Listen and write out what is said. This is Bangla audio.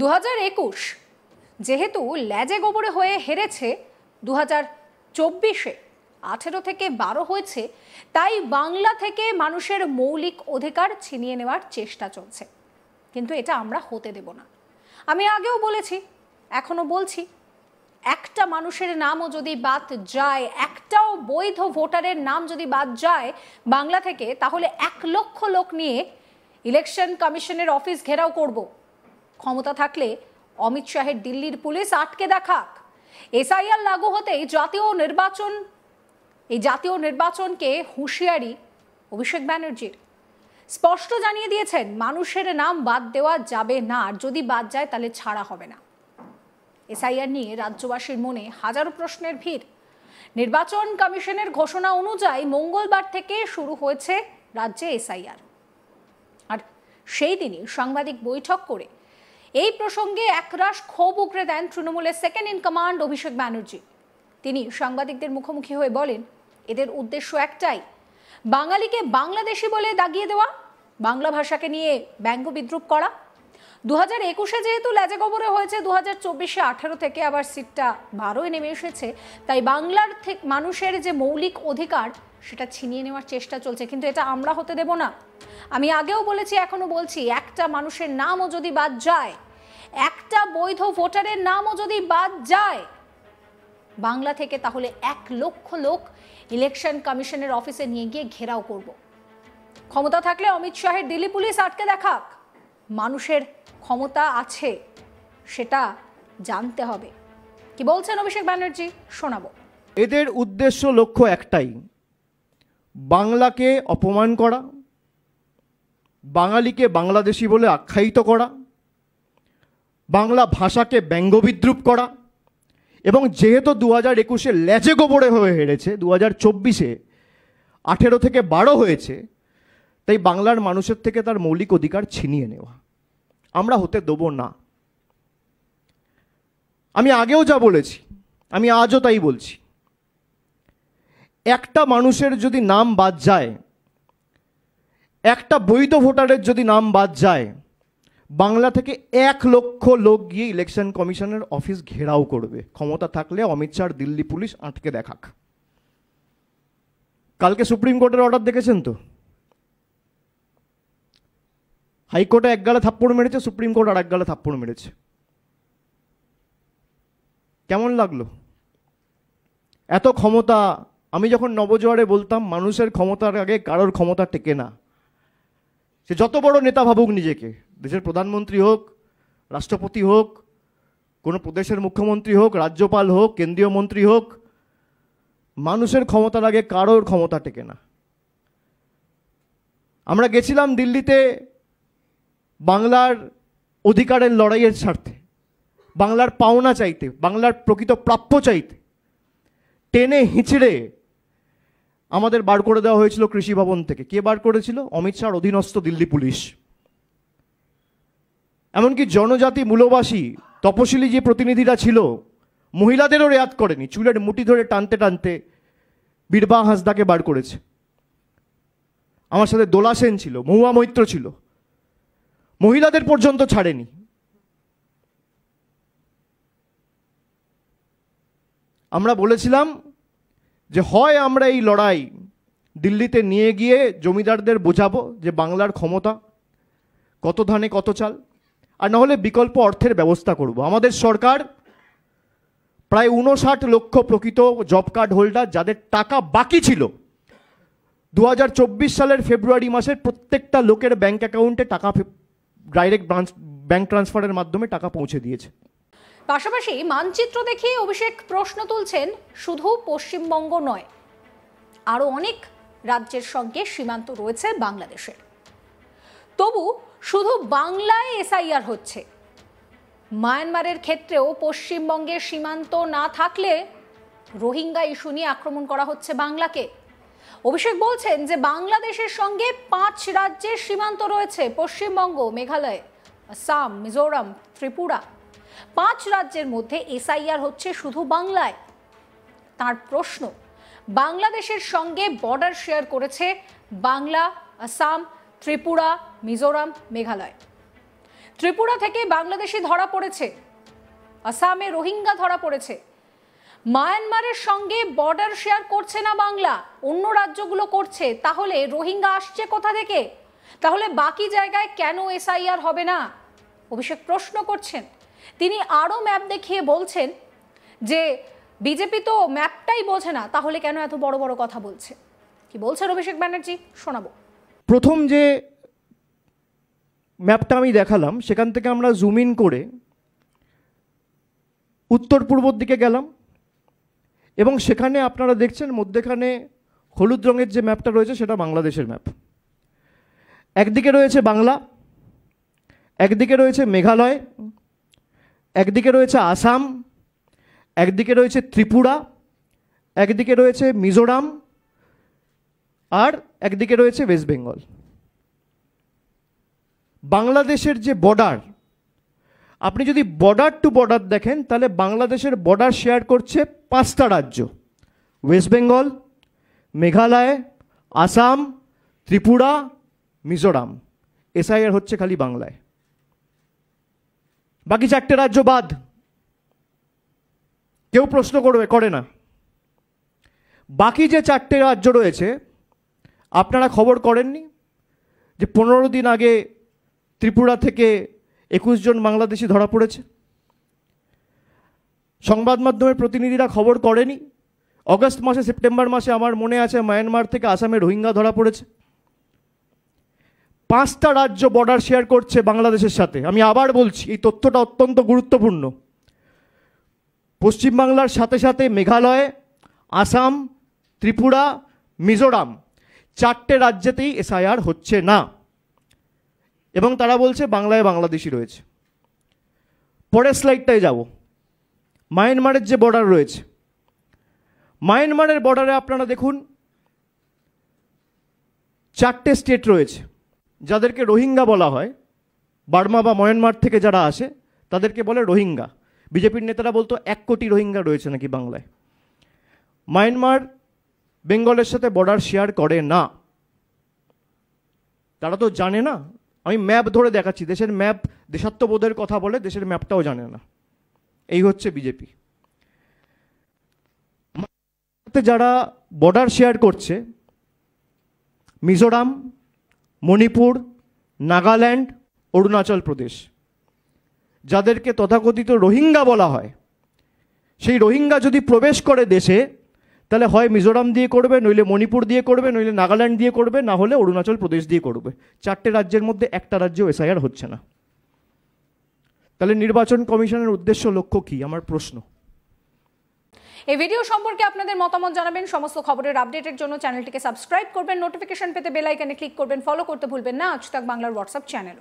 2021 যেহেতু লেজে গোবরে হয়ে হেরেছে 2024-এ 18 থেকে 12 হয়েছে, তাই বাংলা থেকে মানুষের মৌলিক অধিকার ছিনিয়ে নেওয়ার চেষ্টা চলছে। কিন্তু এটা আমরা হতে দেব না। আমি আগেও বলেছি, এখনো বলছি, একটা মানুষের নামও যদি বাদ যায়, একটাও বৈধ ভোটারের নাম যদি বাদ যায় বাংলা থেকে, তাহলে 1 লক্ষ লোক নিয়ে ইলেকশন কমিশনের অফিস ঘেরাও করব। ক্ষমতা থাকলে অমিত শাহের দিল্লির পুলিশ আটকে দেখাক। এসআইআর লাগু হতেই জাতীয় নির্বাচনকে হুঁশিয়ারি অভিষেক ব্যানার্জির। স্পষ্ট জানিয়ে দিয়েছেন মানুষের নাম বাদ দেওয়া যাবে না, আর যদি বাদ যায় তাহলে ছাড়া হবে না। এসআইআর নিয়ে রাজ্যবাসীর মনে হাজারো প্রশ্নের ভিড়। নির্বাচন কমিশনের ঘোষণা অনুযায়ী মঙ্গলবার থেকে শুরু হয়েছে রাজ্যে এসআইআর, আর সেই দিনই সাংবাদিক বৈঠক করে এই প্রসঙ্গে একরাশ ক্ষোভ উগরে দেন তৃণমূলের second in command Abhishek Banerjee. তিনি সাংবাদিকদের মুখোমুখি হয়ে বলেন, এদের উদ্দেশ্য একটাই, বাঙালিকে বাংলাদেশি বলে দাগিয়ে দেওয়া, বাংলা ভাষাকে নিয়ে ব্যঙ্গ বিদ্রুপ করা। 2021-এ যেহেতু লেজে গোবরে হয়েছে, 2024-এ 18 থেকে আবার সিটটা 12-এ নেমে এসেছে, তাই বাংলার মানুষের যে মৌলিক অধিকার সেটা ছিনিয়ে নেওয়ার চেষ্টা চলছে। কিন্তু এটা আমরা হতে দেব না। আমি আগেও বলেছি, এখনো বলছি, একটা মানুষের নামও যদি বাদ যায়, একটা বৈধ ভোটারের নামও যদি বাদ যায় বাংলা থেকে, তাহলে 1 লক্ষ লোক ইলেকশন কমিশনের অফিসে নিয়ে গিয়ে ঘেরাও করব। ক্ষমতা থাকলে অমিত শাহের দিল্লি পুলিশ আটকে দেখাক। মানুষের ক্ষমতা আছে, সেটা জানতে হবে। কি বলছেন অভিষেক ব্যানার্জি, শোনাবো। এদের উদ্দেশ্য লক্ষ্য একটাই, বাংলাকে অপমান করা, বাঙালিকে বাংলাদেশি বলে আখ্যায়িত করা, বাংলা ভাষাকে ব্যঙ্গবিদ্রুপ করা। এবং যেহেতু 2021-এ লেজে গোবরে হয়ে হেরেছে, 2024-এ 18 থেকে 12 হয়েছে, তাই বাংলার মানুষের থেকে তার মৌলিক অধিকার ছিনিয়ে নেওয়া আমরা হতে দেব না। আমি আগেও যা বলেছি, আমি আজও তাই বলছি, একটা মানুষের যদি নাম বাদ যায়, একটা বৈধ ভোটারের যদি নাম বাদ যায়, বাংলা থেকে 1 লক্ষ লোক গিয়ে ইলেকশন কমিশনের অফিস ঘেরাও করবে। ক্ষমতা থাকলে অমিত শাহ দিল্লি পুলিশ আটকে দেখাক। কালকে সুপ্রিম কোর্টের অর্ডার দেখেছেন তো? হাইকোর্টে 1 গালে থাপ্পড় মেরেছে, সুপ্রিম কোর্ট আর 1 গালে থাপ্পড় মেরেছে। কেমন লাগলো? এত ক্ষমতা। আমি যখন নবজোয়ারে বলতাম, মানুষের ক্ষমতার আগে কারোর ক্ষমতা টেকে না। সে যত বড় নেতা ভাবুক নিজেকে, দেশের প্রধানমন্ত্রী হোক, রাষ্ট্রপতি হোক, কোনো প্রদেশের মুখ্যমন্ত্রী হোক, রাজ্যপাল হোক, কেন্দ্রীয় মন্ত্রী হোক, মানুষের ক্ষমতার আগে কারোর ক্ষমতা টেকে না। আমরা গেছিলাম দিল্লিতে বাংলার অধিকারের লড়াইয়ের স্বার্থে, বাংলার পাওনা চাইতে, বাংলার প্রকৃত প্রাপ্য চাইতে। টেনে হিঁচড়ে আমাদের বার করে দেওয়া হয়েছিল কৃষি ভবন থেকে। কে বার করেছিল? অমিত শাহর অধীনস্থ দিল্লি পুলিশ। এমনকি জনজাতি মূলবাসী তপশিলি যে প্রতিনিধিরা ছিল, মহিলাদেরও রেয়াত করেনি, চুলের মুঠি ধরে টানতে টানতে বীরবা হাঁসদাকে বার করেছে। আমার সাথে দোলা সেন ছিল, মহুয়া মৈত্র ছিল, মহিলাদের পর্যন্ত ছাড়েনি। আমরা বলেছিলাম যে হয় আমরা এই লড়াই দিল্লিতে নিয়ে গিয়ে জমিদারদের বোঝাবো যে বাংলার ক্ষমতা কত ধানে কত চাল, আর নাহলে বিকল্প অর্থের ব্যবস্থা করব। আমাদের সরকার প্রায় 59 লক্ষ প্রকৃত জব কার্ড হোল্ডার, যাদের টাকা বাকি ছিল 2024 সালের ফেব্রুয়ারি মাসের, প্রত্যেকটা লোকের ব্যাংক অ্যাকাউন্টে টাকা ডাইরেক্ট ব্যাংক ট্রান্সফারের মাধ্যমে টাকা পৌঁছে দিয়েছে। পাশাপাশি মানচিত্র দেখিয়ে অভিষেক প্রশ্ন তুলছেন, শুধু পশ্চিমবঙ্গ নয়, আরো অনেক রাজ্যের সঙ্গে সীমান্ত রয়েছে বাংলাদেশের, তবু শুধু বাংলায় এসআইআর হচ্ছে। মায়ানমারের ক্ষেত্রেও পশ্চিমবঙ্গের সীমান্ত না থাকলে রোহিঙ্গা ইস্যু নিয়ে আক্রমণ করা হচ্ছে বাংলাকে। অভিষেক বলছেন যে বাংলাদেশের সঙ্গে 5 রাজ্যের সীমান্ত রয়েছে, পশ্চিমবঙ্গ, মেঘালয়, আসাম, মিজোরাম, ত্রিপুরা। 5 রাজ্যের মধ্যে এসআইআর হচ্ছে শুধু বাংলায়। তার প্রশ্ন, বাংলাদেশের সঙ্গে বর্ডার শেয়ার করেছে বাংলা, আসাম, ত্রিপুরা, মিজোরাম, মেঘালয়। ত্রিপুরা থেকে বাংলাদেশি ধরা পড়েছে, আসামে রোহিঙ্গা ধরা পড়েছে। মায়ানমারের সঙ্গে বর্ডার শেয়ার করছে না বাংলা, অন্য রাজ্যগুলো করছে, তাহলে রোহিঙ্গা আসছে কোথা থেকে? তাহলে বাকি জায়গায় কেন এসআইআর হবে না? অভিষেক প্রশ্ন করছেন। তিনি আরো ম্যাপ দেখিয়ে বলছেন যে বিজেপি তো ম্যাপটাই বোঝে না, তাহলে কেন এত বড় বড় কথা বলছে? কি বলছেন অভিষেক ব্যানার্জি, শোনাবো। প্রথম যে ম্যাপটা আমি দেখালাম সেখান থেকে আমরা জুম ইন করে উত্তর পূর্বর দিকে গেলাম এবং সেখানে আপনারা দেখছেন মধ্যেখানে হলুদ রঙের যে ম্যাপটা রয়েছে সেটা বাংলাদেশের ম্যাপ। একদিকে রয়েছে বাংলা, একদিকে রয়েছে মেঘালয়, একদিকে রয়েছে আসাম, একদিকে রয়েছে ত্রিপুরা, একদিকে রয়েছে মিজোরাম, আর একদিকে রয়েছে ওয়েস্ট বেঙ্গল। বাংলাদেশের যে বর্ডার, আপনি যদি বর্ডার টু বর্ডার দেখেন তাহলে বাংলাদেশের বর্ডার শেয়ার করছে 5টা রাজ্য, ওয়েস্ট বেঙ্গল, মেঘালয়, আসাম, ত্রিপুরা, মিজোরাম। এসআইআর হচ্ছে খালি বাংলায়, বাকি 4টে রাজ্য বাদ। কেউ প্রশ্ন করে না। বাকি যে 4টে রাজ্য রয়েছে আপনারা খবর করেননি যে 15 দিন আগে ত্রিপুরা থেকে 21 জন বাংলাদেশি ধরা পড়েছে? সংবাদ মাধ্যমের প্রতিনিধিরা খবর করেনি? অগস্ট মাসে, সেপ্টেম্বর মাসে আমার মনে আছে মায়ানমার থেকে আসামে রোহিঙ্গা ধরা পড়েছে। 5টা রাজ্য বর্ডার শেয়ার করছে বাংলাদেশের সাথে। আমি আবার বলছি, এই তথ্যটা অত্যন্ত গুরুত্বপূর্ণ। পশ্চিমবাংলার সাথে সাথে মেঘালয়, আসাম, ত্রিপুরা, মিজোরাম 4টে রাজ্যেতেই এসআইআর হচ্ছে না এবং তারা বলছে বাংলায় বাংলাদেশি রয়েছে। পরের স্লাইডটায় যাব। মায়ানমারের যে বর্ডার রয়েছে, মায়ানমারের বর্ডারে আপনারা দেখুন 4টে স্টেট রয়েছে যাদেরকে রোহিঙ্গা বলা হয়। বার্মা বা মায়ানমার থেকে যারা আসে তাদেরকে বলে রোহিঙ্গা। বিজেপির নেতারা বলতো 1 কোটি রোহিঙ্গা রয়েছে নাকি বাংলায়। মায়ানমার বেঙ্গলের সাথে বর্ডার শেয়ার করে না, তারা তো জানে না। আমি ম্যাপ ধরে দেখাচ্ছি, দেশের ম্যাপ দেশাত্মবোধের কথা বলে, দেশের ম্যাপটাও জানে না। এই হচ্ছে বিজেপি। যারা বর্ডার শেয়ার করছে মিজোরাম, মণিপুর, নাগাল্যান্ড, অরুণাচল প্রদেশ, যাদেরকে তথাকথিত রোহিঙ্গা বলা হয়, সেই রোহিঙ্গা যদি প্রবেশ করে দেশে তাহলে হয় মিজোরাম দিয়ে করবে, নইলে মণিপুর দিয়ে করবে, নইলে নাগাল্যান্ড দিয়ে করবে, না হলে অরুণাচল প্রদেশ দিয়ে করবে। 4টে রাজ্যের মধ্যে একটা রাজ্যেও এসআইআর হচ্ছে না। তাহলে নির্বাচন কমিশনের উদ্দেশ্য, লক্ষ্য কি? আমার প্রশ্ন। এই ভিডিও সম্পর্কে আপনাদের মতামত জানাবেন। সমস্ত খবরের আপডেটের জন্য চ্যানেলটিকে সাবস্ক্রাইব করবেন, নোটিফিকেশন পেতে বেল আইকনে ক্লিক করবেন, ফলো করতে ভুলবেন না আজ তাক বাংলার হোয়াটসঅ্যাপ চ্যানেল।